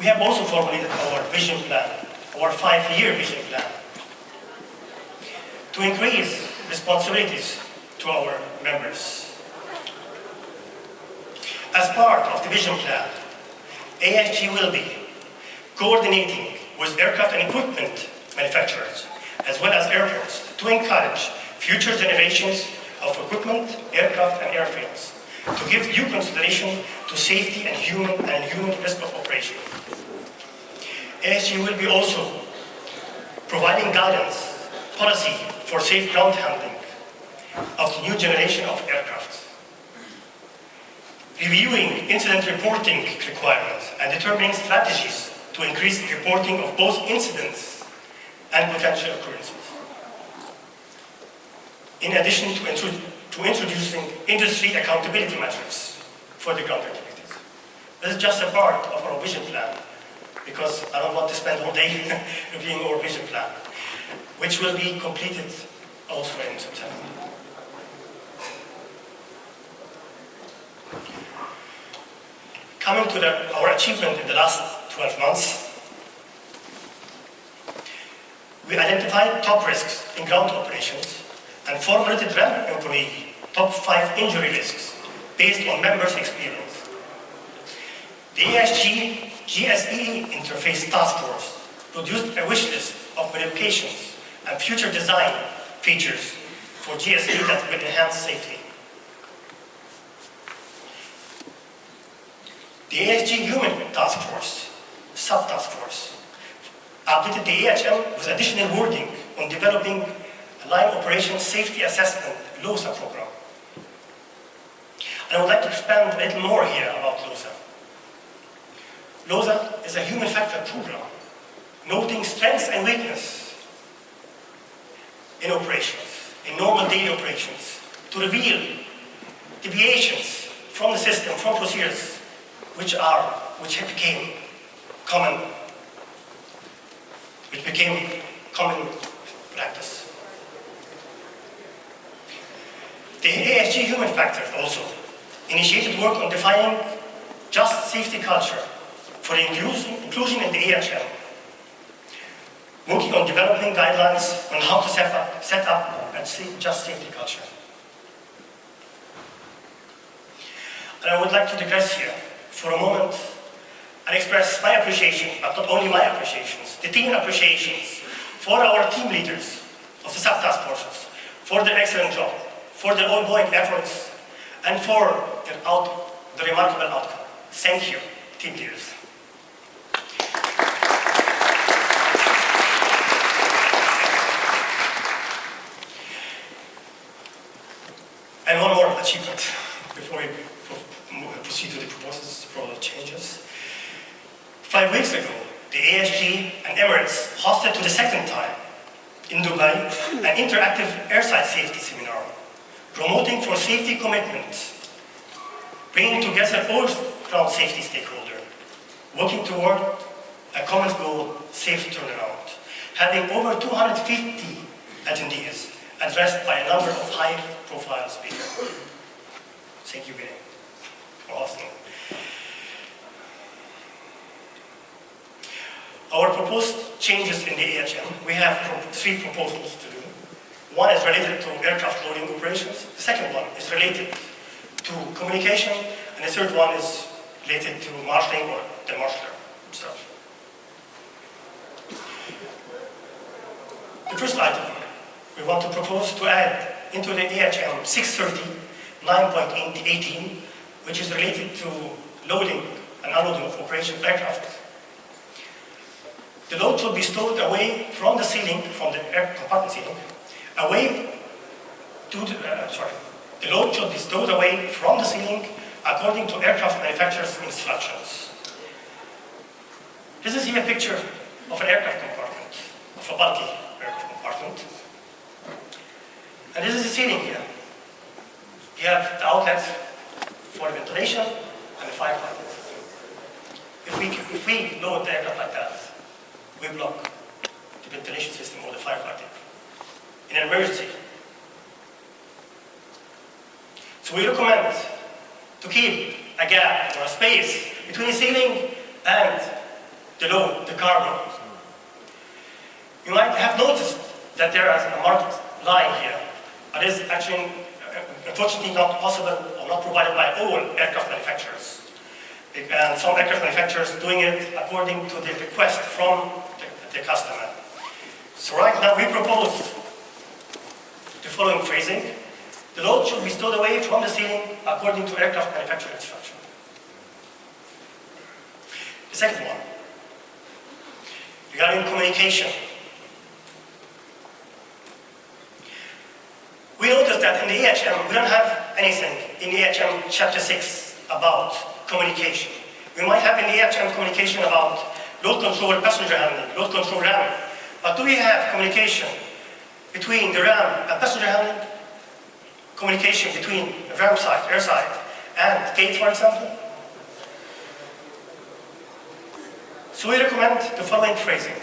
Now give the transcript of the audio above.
have also formulated our vision plan, our 5-year vision plan, to increase responsibilities to our members. As part of the vision plan, ASG will be coordinating with aircraft and equipment manufacturers, as well as airports, to encourage future generations of equipment, aircraft, and airfields, to give due consideration to safety and human risk of operation. ASG will be also providing guidance, policy for safe ground handling of the new generation of aircraft, reviewing incident reporting requirements and determining strategies to increase reporting of both incidents and potential occurrences. In addition to introducing industry accountability metrics for the ground activities. This is just a part of our vision plan, because I don't want to spend all day reviewing our vision plan, which will be completed also in September. Coming to our achievement in the last 12 months, we identified top risks in ground operations and formulated REM employee top 5 injury risks based on members' experience. The ASG GSE Interface Taskforce produced a wish list of modifications and future design features for GSE that will enhance safety. The ASG Human Task Force, Sub-Task Force, updated the AHM with additional wording on developing a line operation safety assessment LOSA program. And I would like to expand a little more here about LOSA. LOSA is a human factor program, noting strengths and weaknesses in operations, in normal daily operations, to reveal deviations from the system, from procedures, which became common practice. The ASG Human Factors also initiated work on defining just safety culture for inclusion in the AHM, working on developing guidelines on how to set up a just safety culture. And I would like to digress here for a moment and express my appreciation, but not only my appreciations, the team appreciations for our team leaders of the sub-task forces, for their excellent job, for their ongoing efforts, and for the remarkable outcome. Thank you, team leaders. And one more achievement before we proceed to the proposals for changes. 5 weeks ago, the ASG and Emirates hosted to the second time in Dubai an interactive airside safety seminar, promoting for safety commitment, bringing together all ground safety stakeholders, working toward a common goal, safe turnaround, having over 250 attendees addressed by a number of high-profile speakers. Thank you, Vinay, for hosting. Our proposed changes in the AHM, we have 3 proposals to do. One is related to aircraft loading operations. The second one is related to communication, and the third one is related to marshalling or the marshaller himself. The first item, we want to propose to add into the AHM 630 9.18, which is related to loading and unloading of operational aircraft. The load should be stowed away from the ceiling, from the air compartment ceiling, away to the load should be stowed away from the ceiling according to aircraft manufacturer's instructions. This is here a picture of an aircraft compartment, of a bulky aircraft compartment. And this is the ceiling here. You have the outlet for ventilation and the firefighting system. If we load the aircraft like that, we block the ventilation system or the firefighting in an emergency. So we recommend to keep a gap or a space between the ceiling and the load, the cargo. You might have noticed that there is a marked line here. It is actually, unfortunately, not possible or not provided by all aircraft manufacturers. And some aircraft manufacturers doing it according to the request from the customer. So right now we propose the following phrasing. The load should be stowed away from the ceiling according to aircraft manufacturer instruction. The second one, regarding communication. We noticed that in the IHM, we don't have anything in the IHM Chapter 6 about communication. We might have in the IHM communication about load control, passenger handling, load control ramming. But do we have communication between the ram and passenger handling? Communication between ram side, airside, and gate, for example? So we recommend the following phrasing.